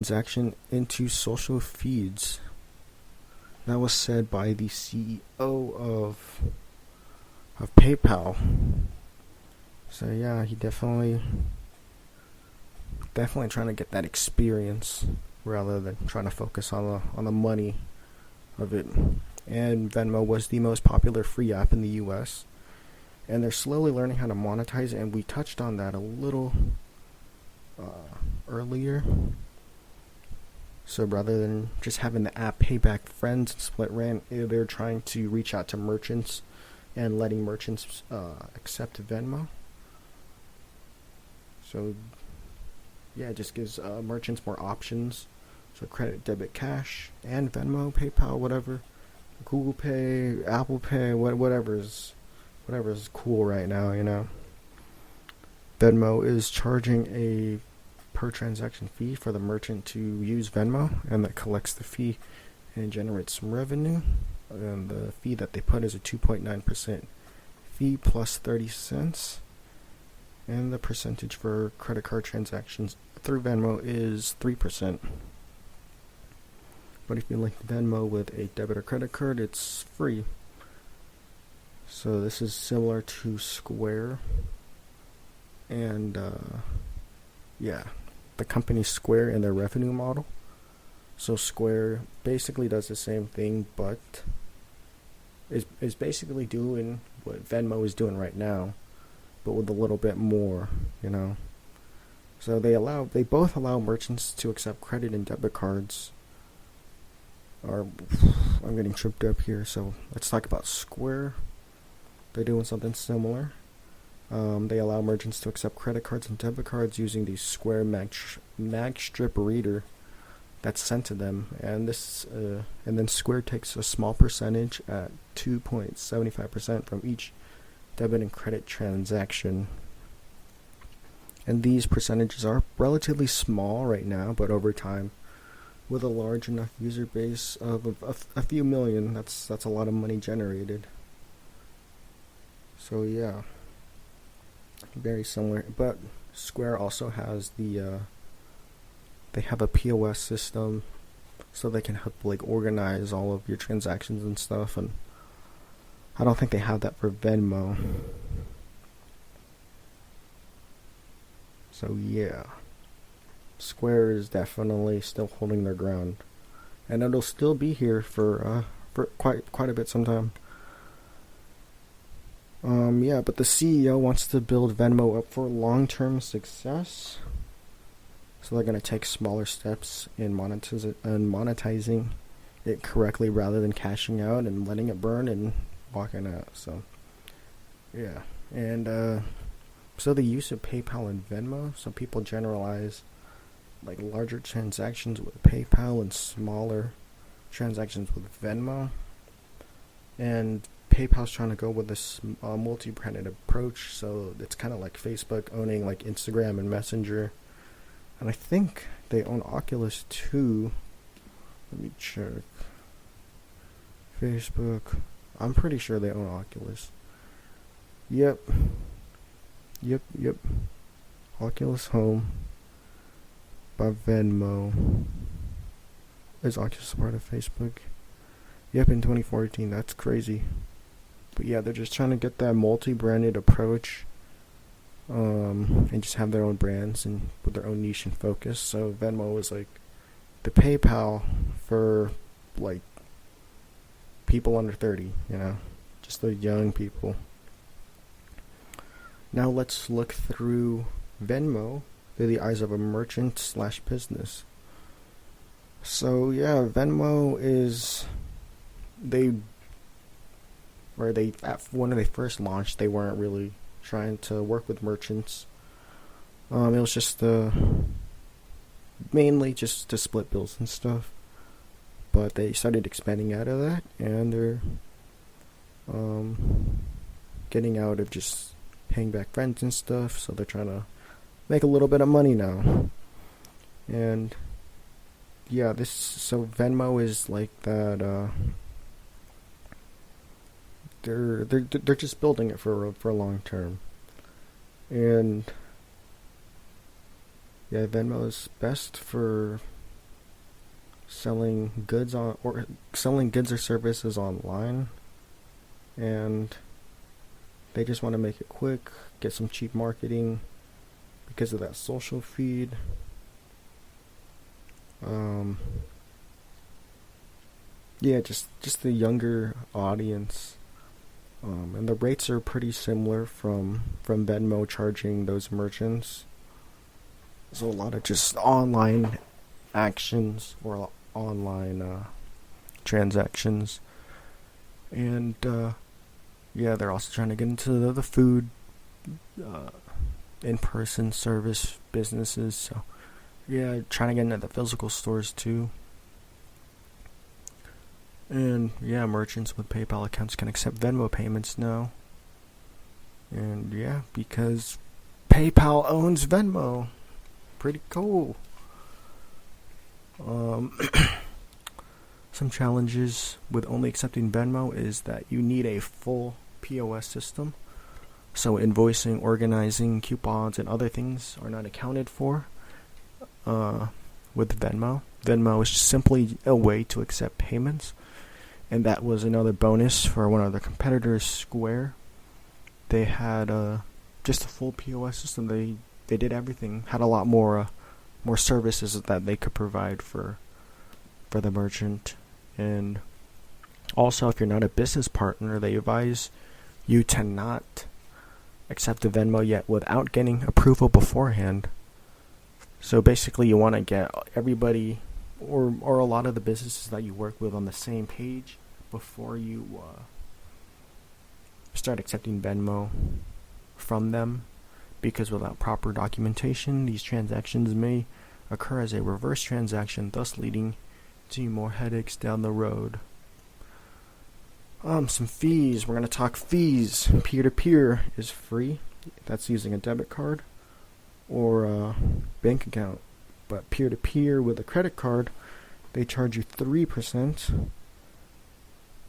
transaction into social feeds. That was said by the CEO of PayPal. So yeah, he definitely trying to get that experience rather than trying to focus on the money of it. And Venmo was the most popular free app in the US, and they're slowly learning how to monetize it, and we touched on that a little earlier. So rather than just having the app pay back friends and split rent, they're trying to reach out to merchants and letting merchants accept Venmo. So yeah, it just gives merchants more options. So credit, debit, cash, and Venmo, PayPal, whatever, Google Pay, Apple Pay, whatever's cool right now. Venmo is charging a per transaction fee for the merchant to use Venmo, and that collects the fee and generates some revenue. And the fee that they put is a 2.9% fee plus 30 cents. And the percentage for credit card transactions through Venmo is 3%. But if you link Venmo with a debit or credit card, it's free. So this is similar to Square. And yeah, the company Square and their revenue model. So Square basically does the same thing, but is basically doing what Venmo is doing right now, but with a little bit more. So they both allow merchants to accept credit and debit cards. Or I'm getting tripped up here. So let's talk about Square. They're doing something similar. They allow merchants to accept credit cards and debit cards using the Square mag strip reader that's sent to them, and then Square takes a small percentage at 2.75% from each debit and credit transaction. And these percentages are relatively small right now, but over time, with a large enough user base of a few million, that's a lot of money generated. So yeah, very similar. But Square also has they have a POS system, so they can help organize all of your transactions and stuff. And I don't think they have that for Venmo. So yeah, Square is definitely still holding their ground, and it'll still be here for quite a bit sometime. Yeah, but the CEO wants to build Venmo up for long-term success. So they're going to take smaller steps in monetizing it correctly rather than cashing out and letting it burn and walking out. So, yeah. And so the use of PayPal and Venmo, some people generalize larger transactions with PayPal and smaller transactions with Venmo. And PayPal's trying to go with this multi-branded approach, so it's kind of like Facebook owning Instagram and Messenger. And I think they own Oculus too. Let me check. Facebook. I'm pretty sure they own Oculus. Yep. Oculus Home by Venmo. Is Oculus part of Facebook? Yep, in 2014. That's crazy. But yeah, they're just trying to get that multi-branded approach. And just have their own brands and with their own niche and focus. So Venmo is the PayPal for people under 30, just the young people. Now let's look through Venmo through the eyes of a merchant / business. So yeah, Venmo is when they first launched, they weren't really trying to work with merchants. It was just mainly just to split bills and stuff. But they started expanding out of that, and they're getting out of just paying back friends and stuff. So they're trying to make a little bit of money now. And yeah, so Venmo is that. They're just building it for long term. And yeah, Venmo is best for selling goods or services online, and they just want to make it quick, get some cheap marketing because of that social feed. Yeah, just the younger audience. And the rates are pretty similar from Venmo charging those merchants. So a lot of just online actions or online transactions. And yeah, they're also trying to get into the food in-person service businesses. So yeah, trying to get into the physical stores too. And yeah, merchants with PayPal accounts can accept Venmo payments now. And yeah, because PayPal owns Venmo. Pretty cool. Some challenges with only accepting Venmo is that you need a full POS system. So invoicing, organizing, coupons, and other things are not accounted for with Venmo. Venmo is simply a way to accept payments. And that was another bonus for one of the competitors, Square. They had just a full POS system. They did everything. Had a lot more services that they could provide for the merchant. And also, if you're not a business partner, they advise you to not accept the Venmo yet without getting approval beforehand. So basically, you want to get everybody or a lot of the businesses that you work with on the same page before you start accepting Venmo from them, because without proper documentation, these transactions may occur as a reverse transaction, thus leading to more headaches down the road. Some fees. We're going to talk fees. Peer-to-peer is free. That's using a debit card or a bank account. But peer-to-peer with a credit card, they charge you 3%.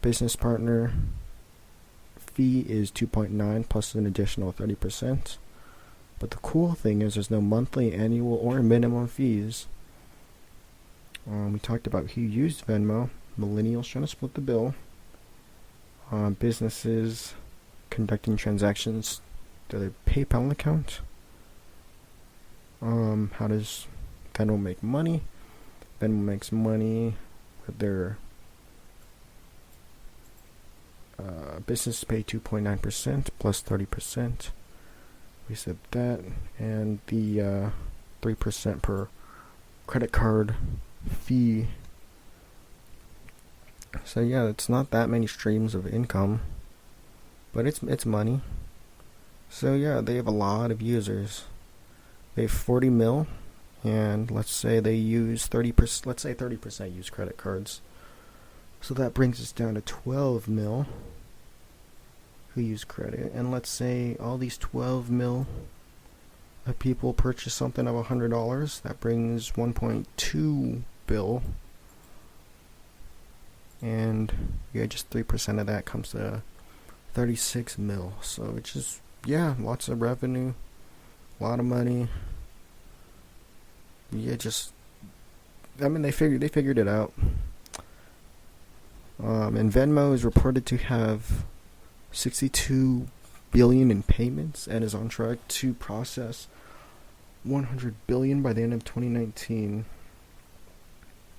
Business partner fee is 2.9 plus an additional 30%. But the cool thing is there's no monthly, annual, or minimum fees. We talked about who used Venmo. Millennials trying to split the bill. Businesses conducting transactions to their PayPal account. How does Venmo make money? Venmo makes money with their business pay 2.9% plus 30%. We said that. And the 3% per credit card fee. So yeah, it's not that many streams of income, but it's money. So yeah, they have a lot of users. They have 40 mil, and let's say they use 30%. Let's say 30% use credit cards. So that brings us down to 12 mil who use credit, and let's say all these 12 mil of people purchase something of $100. That brings 1.2 bill. And yeah, just 3% of that comes to 36 mil. So it's just, yeah, lots of revenue, a lot of money. Yeah, they figured it out. And Venmo is reported to have 62 billion in payments and is on track to process 100 billion by the end of 2019.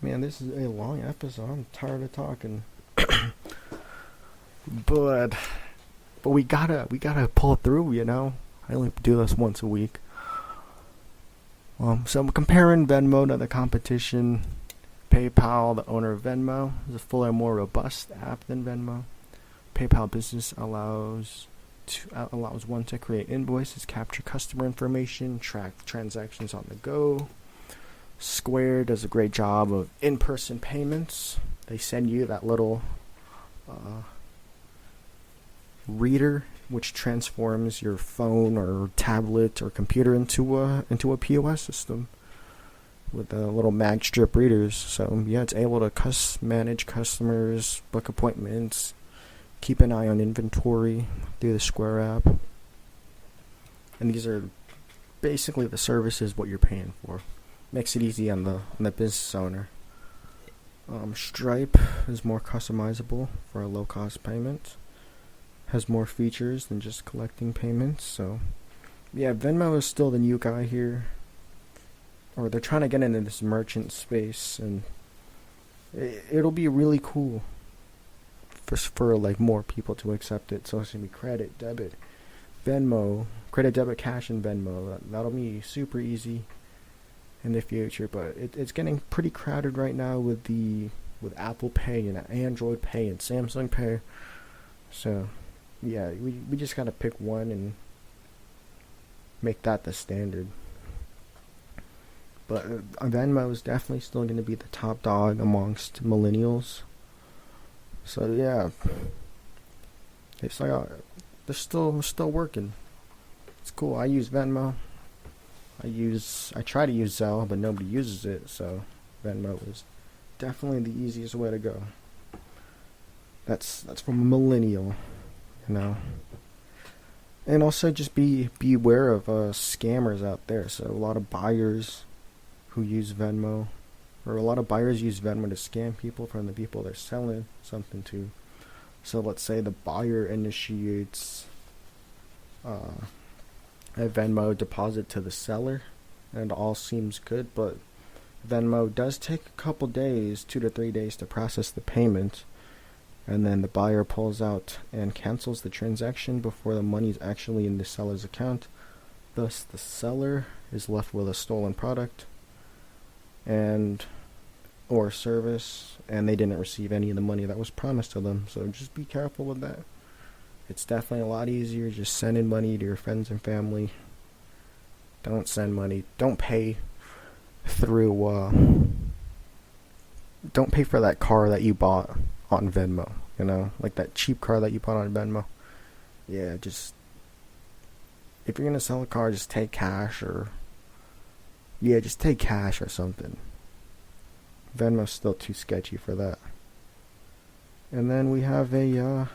Man, this is a long episode. I'm tired of talking. but we gotta pull it through, you know. I only do this once a week. So I'm comparing Venmo to the competition. PayPal, the owner of Venmo, is a fuller, more robust app than Venmo. PayPal Business allows one to create invoices, capture customer information, track transactions on the go. Square does a great job of in-person payments. They send you that little reader, which transforms your phone or tablet or computer into a POS system with little mag strip readers. So yeah, it's able to manage customers, book appointments, keep an eye on inventory through the Square app. And these are basically the services what you're paying for. Makes it easy on the business owner. Stripe is more customizable for a low-cost payment. Has more features than just collecting payments. So, yeah, Venmo is still the new guy here. Or they're trying to get into this merchant space, and it'll be really cool for like more people to accept it. So it's gonna be credit, debit, Venmo, credit, debit, cash, and Venmo. That'll be super easy in the future. But it's getting pretty crowded right now with Apple Pay and Android Pay and Samsung Pay. So yeah, we just gotta pick one and make that the standard. But Venmo is definitely still going to be the top dog amongst millennials. So yeah, it's like they're still working. It's cool. I use Venmo. I try to use Zelle, but nobody uses it. So Venmo is definitely the easiest way to go. That's from a millennial, you know. And also just be aware of scammers out there. So a lot of buyers who use Venmo, or a lot of buyers use Venmo to scam people from the people they're selling something to. So let's say the buyer initiates a Venmo deposit to the seller, and it all seems good, but Venmo does take a couple days, 2 to 3 days, to process the payment, and then the buyer pulls out and cancels the transaction before the money is actually in the seller's account. Thus, the seller is left with a stolen product and or service, and they didn't receive any of the money that was promised to them. So just be careful with that. It's definitely a lot easier just sending money to your friends and family. Don't send money. Don't pay through don't pay for that car that you bought on Venmo, you know, like that cheap car that you bought on Venmo. Yeah, just if you're gonna sell a car, just take cash, or just take cash or something. Venmo's still too sketchy for that. And then we have a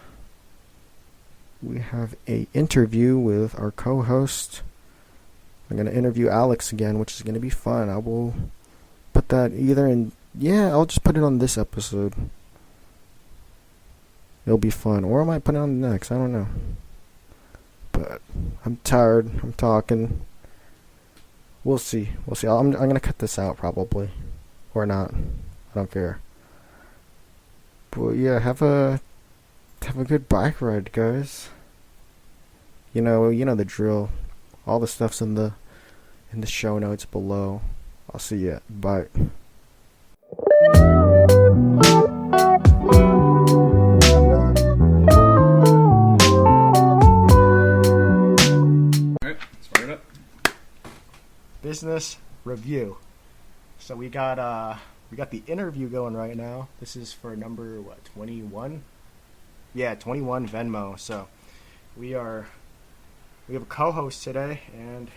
interview with our co-host. I'm gonna interview Alex again, which is gonna be fun. I will put that either in. Yeah, I'll just put it on this episode. It'll be fun, or I might put it on the next. I don't know. But I'm tired. I'm talking. We'll see. I'm gonna cut this out probably, or not. I don't care. But yeah, have a good bike ride, guys. You know the drill. All the stuff's in the show notes below. I'll see ya. Bye. Alright, start it up. Business review. So we got the interview going right now. This is for number 21? Yeah, 21 Venmo. So we have a co-host today, and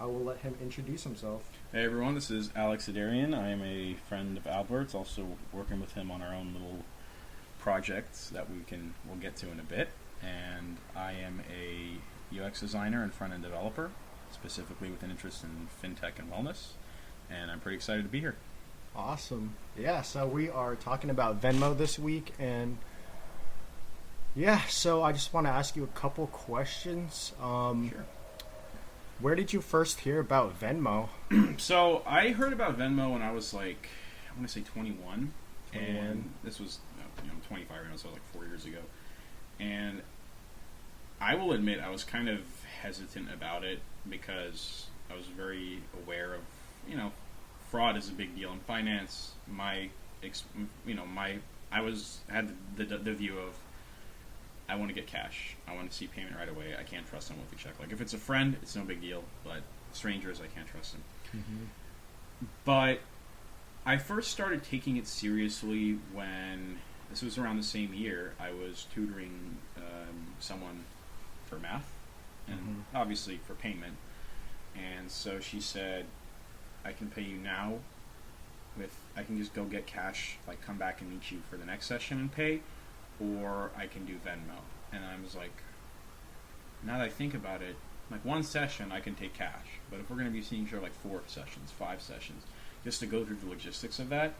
I will let him introduce himself. Hey everyone, this is Alex Adarian. I am a friend of Albert's, also working with him on our own little projects that we'll get to in a bit. And I am a UX designer and front-end developer, specifically with an interest in fintech and wellness. And I'm pretty excited to be here. Awesome. Yeah, so we are talking about Venmo this week, and yeah, so I just want to ask you a couple questions. Sure. Where did you first hear about Venmo? So I heard about Venmo when I was like, I want to say 21. And this was, I'm 25 right now, so like 4 years ago. And I will admit I was kind of hesitant about it because I was very aware of, fraud is a big deal in finance. I had the view of, I want to get cash. I want to see payment right away. I can't trust someone with a check. Like if it's a friend, it's no big deal, but strangers, I can't trust them. Mm-hmm. But I first started taking it seriously when, this was around the same year, I was tutoring someone for math, and obviously for payment. And so she said, I can pay you now I can just go get cash, like come back and meet you for the next session and pay, or I can do Venmo. And I was like, now that I think about it, like one session I can take cash, but if we're going to be seeing each other like 4 sessions, 5 sessions, just to go through the logistics of that,